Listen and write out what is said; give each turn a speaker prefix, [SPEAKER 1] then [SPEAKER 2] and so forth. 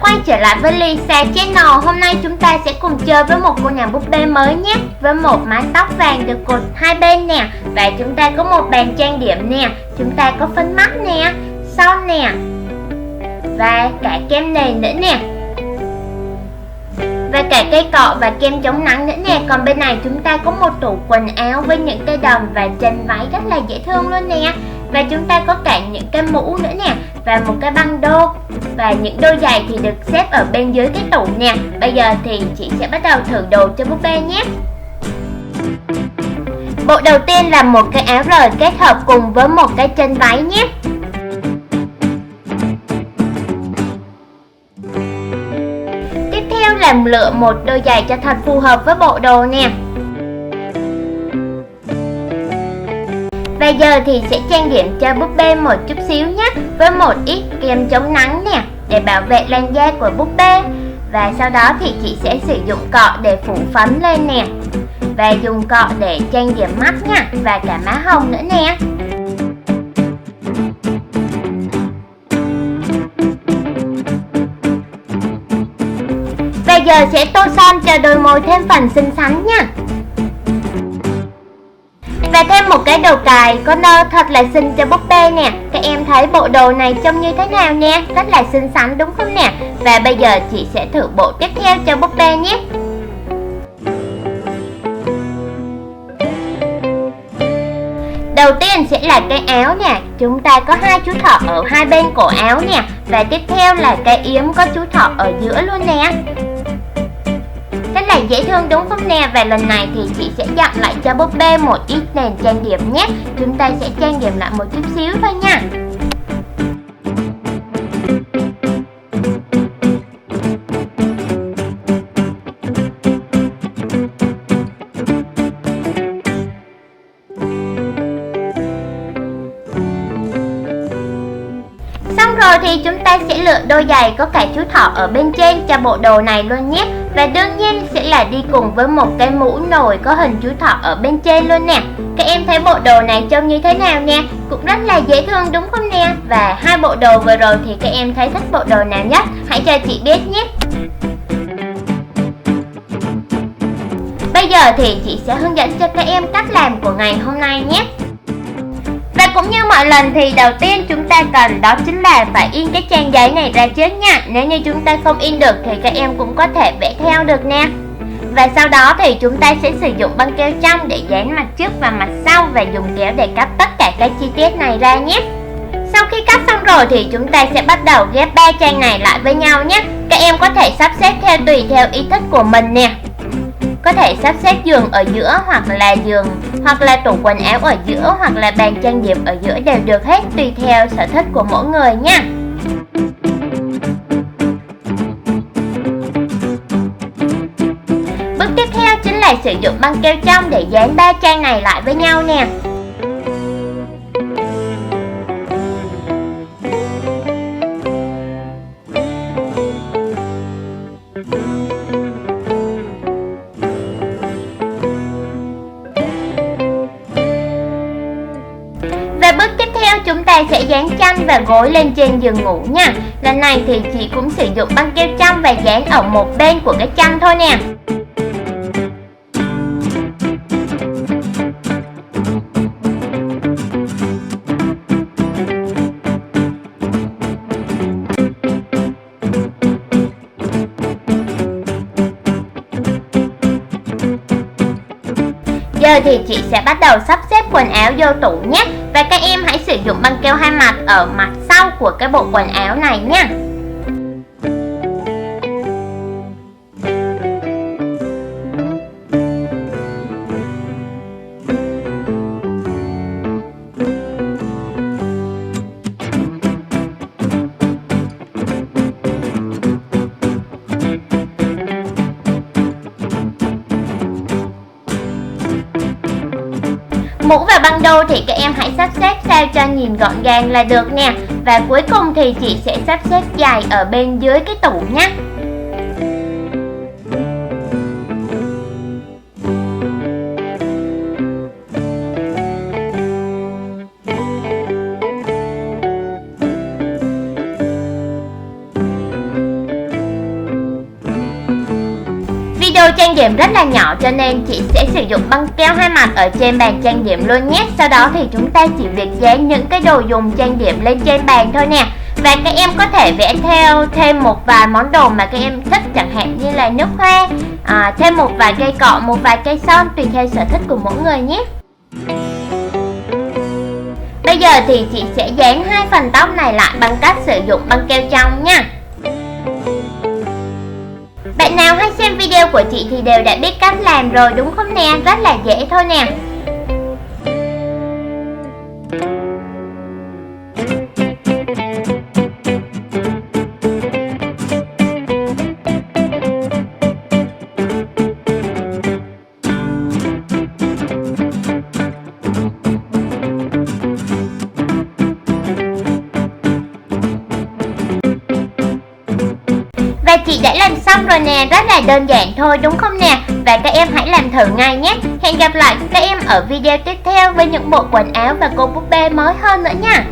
[SPEAKER 1] quay trở lại với Lisa Channel. Hôm nay chúng ta sẽ cùng chơi với một cô nàng búp bê mới nhé. Với một mái tóc vàng được cột hai bên nè. Và chúng ta có một bàn trang điểm nè. Chúng ta có phấn mắt nè, son nè, và cả kem nền nữa nè, và cả cây cọ và kem chống nắng nữa nè. Còn bên này chúng ta có một tủ quần áo với những cây đầm và chân váy rất là dễ thương luôn nè. Và chúng ta có cả những cái mũ nữa nè, và một cái băng đô. Và những đôi giày thì được xếp ở bên dưới cái tủ nè. Bây giờ thì chị sẽ bắt đầu thử đồ cho búp bê nhé. Bộ đầu tiên là một cái áo rời kết hợp cùng với một cái chân váy nhé. Tiếp theo là lựa một đôi giày cho thật phù hợp với bộ đồ nè. Và giờ thì sẽ trang điểm cho búp bê một chút xíu nhé, với một ít kem chống nắng nè, để bảo vệ làn da của búp bê. Và sau đó thì chị sẽ sử dụng cọ để phủ phấn lên nè, và dùng cọ để trang điểm mắt nha, và cả má hồng nữa nè. Và giờ sẽ tô son cho đôi môi thêm phần xinh xắn nha. Và thêm một cái đầu cài có nơ thật là xinh cho búp bê nè. Các em thấy bộ đồ này trông như thế nào nha? Rất là xinh xắn đúng không nè? Và bây giờ chị sẽ thử bộ tiếp theo cho búp bê nhé. Đầu tiên sẽ là cái áo nè. Chúng ta có hai chú thỏ ở hai bên cổ áo nè. Và tiếp theo là cái yếm có chú thỏ ở giữa luôn nè. Rất là dễ thương đúng không nè? Và lần này thì chị sẽ dặn lại cho búp bê một ít nền trang điểm nhé. Chúng ta sẽ trang điểm lại một chút xíu thôi nha. Xong rồi thì chúng ta sẽ lựa đôi giày có cả chú thỏ ở bên trên cho bộ đồ này luôn nhé. Và đương nhiên sẽ là đi cùng với một cái mũ nồi có hình chú thỏ ở bên trên luôn nè. Các em thấy bộ đồ này trông như thế nào nè? Cũng rất là dễ thương đúng không nè? Và hai bộ đồ vừa rồi thì các em thấy thích bộ đồ nào nhất? Hãy cho chị biết nhé. Bây giờ thì chị sẽ hướng dẫn cho các em cách làm của ngày hôm nay nhé. Và cũng như mọi lần thì đầu tiên chúng ta cần đó chính là phải in cái trang giấy này ra trước nha. Nếu như chúng ta không in được thì các em cũng có thể vẽ theo được nè. Và sau đó thì chúng ta sẽ sử dụng băng keo trong để dán mặt trước và mặt sau, và dùng kéo để cắt tất cả các chi tiết này ra nhé. Sau khi cắt xong rồi thì chúng ta sẽ bắt đầu ghép ba trang này lại với nhau nhé. Các em có thể sắp xếp theo tùy theo ý thích của mình nè. Có thể sắp xếp giường ở giữa, hoặc là tủ quần áo ở giữa, hoặc là bàn trang điểm ở giữa đều được hết, tùy theo sở thích của mỗi người nha. Bước tiếp theo chính là sử dụng băng keo trong để dán ba trang này lại với nhau nè. Và bước tiếp theo chúng ta sẽ dán chăn và gối lên trên giường ngủ nha. Lần này thì chị cũng sử dụng băng keo trong và dán ở một bên của cái chăn thôi nè. Giờ thì chị sẽ bắt đầu sắp xếp quần áo vô tủ nhé. Và các em hãy sử dụng băng keo hai mặt ở mặt sau của cái bộ quần áo này nha. Mũ và băng đô thì các em hãy sắp xếp sao cho nhìn gọn gàng là được nè. Và cuối cùng thì chị sẽ sắp xếp giày ở bên dưới cái tủ nhé. trang điểm rất là nhỏ cho nên chị sẽ sử dụng băng keo hai mặt ở trên bàn trang điểm luôn nhé. Sau đó thì chúng ta chỉ việc dán những cái đồ dùng trang điểm lên trên bàn thôi nè. Và các em có thể vẽ theo thêm một vài món đồ mà các em thích, chẳng hạn như là nước hoa, thêm một vài cây cọ, một vài cây son, tùy theo sở thích của mỗi người nhé. Bây giờ thì chị sẽ dán hai phần tóc này lại bằng cách sử dụng băng keo trong nha. Bạn nào hay xem video của chị thì đều đã biết cách làm rồi đúng không nè? Rất là dễ thôi nè. Và chị đã làm xong rồi nè, rất là đơn giản thôi đúng không nè? Và các em hãy làm thử ngay nhé. Hẹn gặp lại các em ở video tiếp theo với những bộ quần áo và cô búp bê mới hơn nữa nha.